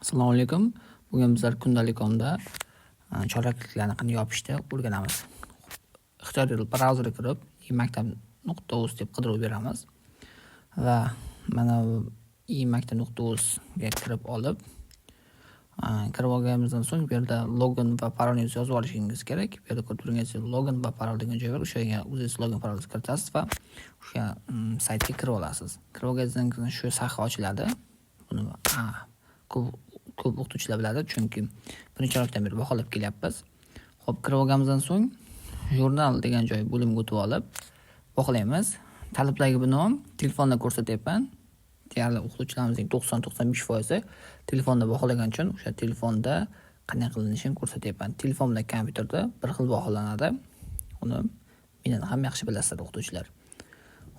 Assalomu alaykum. Bugun bizlar kundalik.comda chorakliklarni qanday yopishni o'rganamiz. Ixtiyoriy brauzerga kirib, emaktab.uz deb qidiruv beramiz va mana bu emaktab.uz ga kirib olib, kirib olganimizdan so'ng bu yerda login va parolni yozib olishingiz kerak. Bu yerda ko'rib turganingizdek login va parol degan joy bor. O'sha yerga o'zingiz login parolni kiritasiz va o'sha saytga kirib olasiz. Kirib olganingizdan keyin shu sahifa ochiladi. Buni ko'p o'qituvchilar biladi, chunki birinchi oydan beri baholab kelyapmiz. Xo'p, kirib olganimizdan so'ng jurnal degan joy bo'limga o'tib olib baholaymiz. Talablarga binoan telefonda ko'rsatyapman. Deyarli o'qituvchilarimizning 90-95% telefonda baholagan uchun o'sha telefonda qanday qilinishini ko'rsatyapman. Telefon bilan kompyuterda bir xil baholanadi. Uni mendan ham yaxshi bilasizlar o'qituvchilar.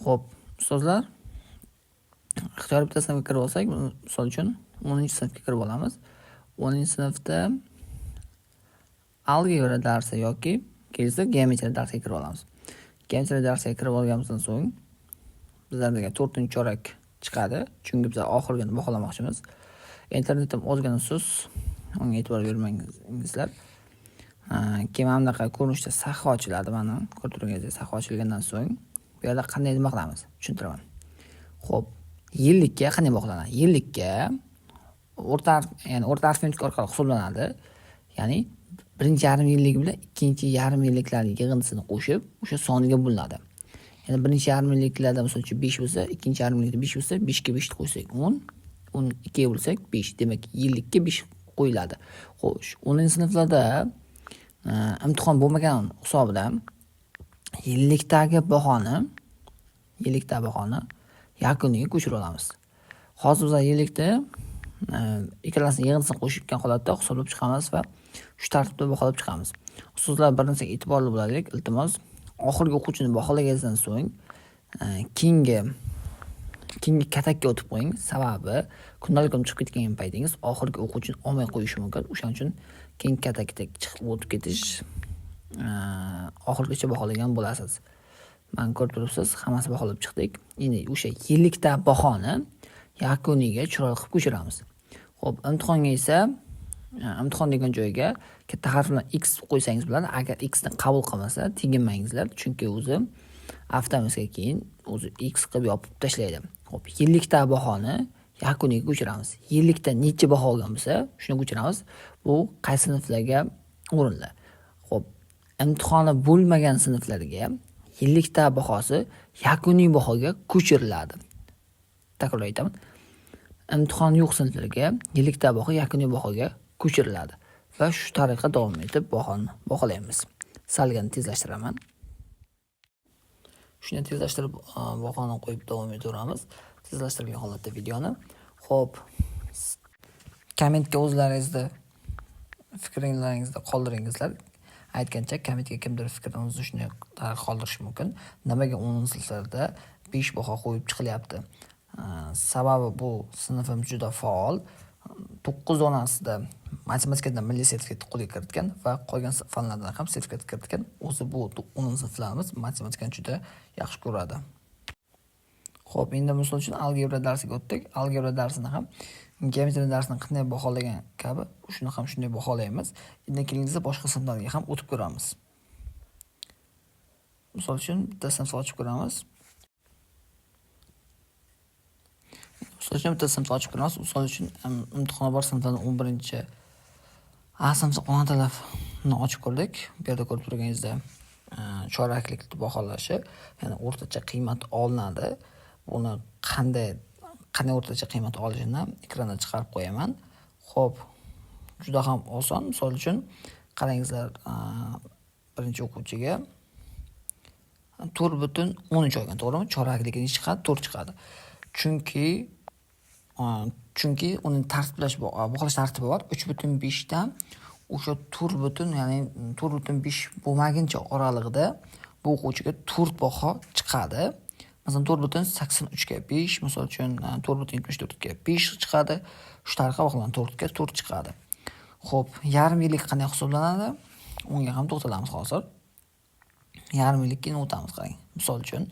Xo'p, ustozlar, ixtiyoriy bitta sinfga kirib olsak, misol uchun 10-sinfga kirib olamiz. 10-sinfda algebra darsi yoki kelsa geometriya darsiga kirib olamiz. Geometriya darsiga kirib olganimizdan so'ng bizlarga 4-chorak chiqadi, chunki biz oxirgini baholamoqchimiz. Internetim ozgina sust, unga e'tibor bermangizlar. Keyin mana bunaqa ko'rinishda sahifa ochiladi. Mana ko'rib turganingizdek sahifa ochilgandan so'ng bu yerda qanday nima qilamiz tushuntiraman. Xo'p, yillikka qanday bog'lanadi? Yillikka o'rta arifmetika orqali hisoblanadi. Ya'ni birinchi yarim yillik bilan ikkinchi yarim yilliklarning yig'indisini qo'shib, o'sha soniga bo'linadi. Ya'ni birinchi yarim yilliklarda misol uchun 5 bo'lsa, ikkinchi yarim yillikda 5 bo'lsa, 5 ga 5 qo'ysak 10, 12 ga bo'lsak 5, demak yillikka 5 qo'yiladi. Xo'sh, 10-sinflarda imtihon bo'lmagan hisobidan yillikdagi bahoni yakuniga ko'chirib olamiz. Hozir biz yillikda ikkalasini yig'indisini qo'shgan holatda hisoblab chiqamiz va shu tartibda baholab chiqamiz. Ustozlar, bir narsaga e'tiborli bo'laylik, iltimos. Oxirgi o'quvchini baholaganingizdan so'ng keyingi katakka o'tib qo'ying. Sababi kundalik.com chiqib ketgan paytingiz oxirgi o'quvchini olmay qo'yishi mumkin. O'shaning uchun keyingi katakka chiqib o'tib ketish oxirgacha baholagan bo'lasiz. Mana ko'rib turibsiz, hammasi baholab chiqdik. Endi o'sha yillikda bahoni yakuniga chiroyli qilib ko'chiramiz. Xo'p, imtihonga esa imtihon degan joyga katta harf bilan x qo'ysangiz bo'ladi. Agar x ni qabul qilmasa, teginmangizlar, chunki o'zi avtomatika keyin o'zi x qilib yopib tashlaydi. Xo'p, yillikda bahoni yakuniga ko'chiramiz. Yillikda necha baho olgan bo'lsa, shuni ko'chiramiz. Bu qaysi sinflarga o'rinli. Xo'p, imtihoni bo'lmagan sinflarga yillikda bahosi yakuniy bahoga ko'chiriladi. Takror aytaman. Imtihon yo'q sinflarga yillikda baho yakuniy bahoga ko'chiriladi va shu tariqa davom etib bahoni baholaymiz. Salgina tezlashtiraman. Shuni tezlashtirib bahoni qo'yib davom etaveramiz. Tezlashtirilgan holatda videoni. Xo'p, kommentga o'zlaringizni fikrlaringizni qoldiringizlar. Aytgancha kommentga kimdir fikrini shunday qoldirish mumkin. Nimaga 10-sinflarda 5 baho qo'yib chiqilyapti? Sababi bu sinfim juda faol. 9 donasida matematikadan milliy sertifikat qo'lga kiritgan va qolgan fanlardan ham sertifikat kiritgan. O'zi bu 10-sinflarimiz matematikani juda yaxshi ko'radi. Xo'p, endi misol uchun algebra darsiga o'tdik. Algebra darsini ham geometriya darsini qanday baholagan kabi shuni ham shunday baholaymiz. Endi kelingizda boshqa sinflarga ham o'tib ko'ramiz. Misol uchun bitta sinfni ochib ko'ramiz. Misol uchun imtihon bor sinflardan 11-chi A sinfi ona tilini ochib ko'rdik. Bu yerda ko'rib turganingizda choraklik baholashi, ya'ni o'rtacha qiymat olinadi. Buni qanday o'rtacha qiymat olishini ekranda chiqarib qo'yaman. Xo'p, juda ham oson. Misol uchun qarangizlar, birinchi o'quvchiga 4.13 olgan, to'g'rimi? Choraklikning chiqadi, 4 chiqadi. Chunki uning baholash tartibi bor. 3.5 dan o'sha 4, ya'ni 4.5 bo'lmaguncha oralig'ida bu o'quvchiga 4 baho chiqadi. Masalan 4.83 ga 5, misol uchun 4.74 ga 5 chiqadi. Shu tariqa baholanadi, 4 ga 4 chiqadi. Xo'p, yarim yillik qanday hisoblanadi? Unga ham to'xtalamiz hozir. Yarim yillikka o'tamiz, qarang. Misol uchun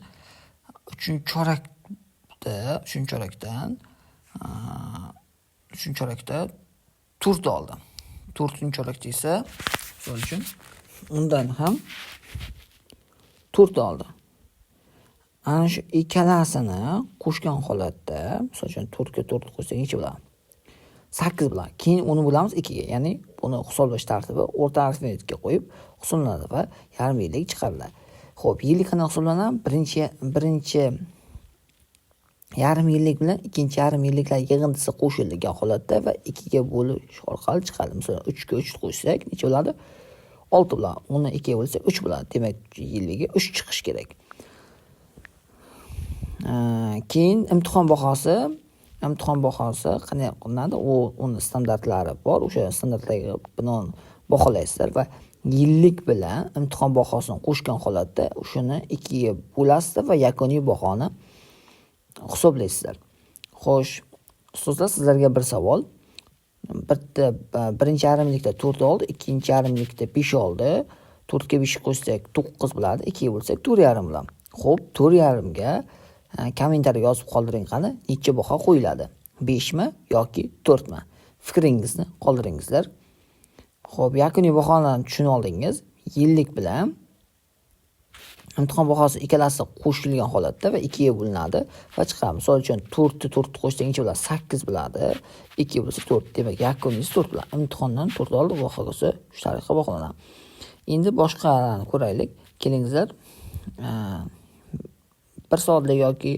3-chorakdan 3-chorakda to'rt oldi. 4-chorakda esa misol uchun undan ham 4 oldi. Ana shu ikkalasini qo'shgan holatda, misol uchun 4 ga 4 qo'shsak necha bo'ladi? 8 bo'ladi. Keyin uni bo'lamiz 2 ga. Ya'ni buni hisoblash tartibi o'rta arifmetga qo'yib hisoblanadi va yarim yillik chiqariladi. Xo'p, yillik qanday hisoblanadi? Birinchi yarim yillik bilan ikkinchi yarim yilliklar yig'indisi qo'shilgan holatda va 2 ga bo'lish orqali chiqadi. Masalan, 3 ga 3 qo'shsak necha bo'ladi? 6 bo'ladi. Uni 2 ga bo'lsa 3 bo'ladi. Demak, yilliga 3 chiqish kerak. Keyin imtihon bahosi qanday qilinadi? Uni standartlari bor. O'sha standartlarga binoan baholaysizlar va yillik bilan imtihon bahosini qo'shgan holatda o'shani 2 ga bo'lasiz va yakuniy bahoni hisoblaysizlar. Xo'sh, ustozlar, sizlarga bir savol. Birinchi yarimlikda 4 oldi, ikkinchi yarimlikda 5 oldi. 4 ga 5 qo'shsak 9 bo'ladi, 2 ga bo'lsak 4,5 bo'ladi. Xo'p, 4,5 ga kommentariy yozib qoldiring qani, necha baho qo'yiladi? 5 mi yoki 4 mi? Fikringizni qoldiringizlar. Xo'p, yakuniy bahoni tushunib oldingiz. Yillik bilan imtihon bahosi ikkalasi qo'shilgan holatda va 2 ga bo'linadi va chiqadi. Misol uchun 4 ni 4 qo'shsak necha bo'ladi? 8 bo'ladi. 2 ga bo'lsa 4. Demak, yakuniysi 4 bo'ladi. Imtihondan 4 oldi, bahosi shu tariqa baholanadi. Endi boshqalarni ko'raylik. Kelingizlar. 1 soatlik yoki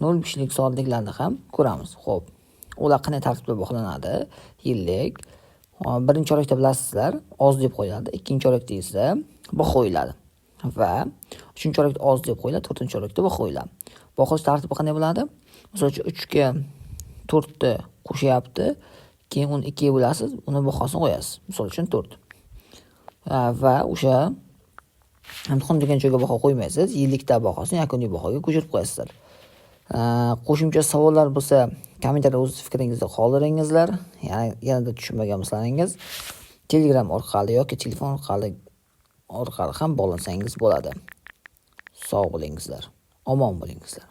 0,5 soatliklarni ham ko'ramiz. Xo'p, ular qanday tartibda baholanadi? Yillik birinchi chorakda bilasizlar, oz deb qo'yiladi. Ikkinchi chorakda esa baho qo'yiladi. Va 3-chorakda oz deb qo'yiladi, 4-chorakda baho qo'yiladi. Bahosi tartibi qanday bo'ladi? Misol uchun 3 ga 4 ni qo'shyapti, keyin uni 2 ga bo'lasiz, uni bahosini qo'yasiz. Misol uchun 4. Va o'sha imtihon degan joyga baho qo'ymaysiz, yillikda bahosini yakuniy bahoga ko'chirib qo'yasizlar. Qo'shimcha savollar bo'lsa, kommentariyada o'z fikringizni qoldiringizlar. Yanada tushunmagan bo'lsangiz, Telegram orqali yoki telefon orqali ham bog'lansangiz bo'ladi. Sog' bo'lingizlar, omon bo'lingizlar.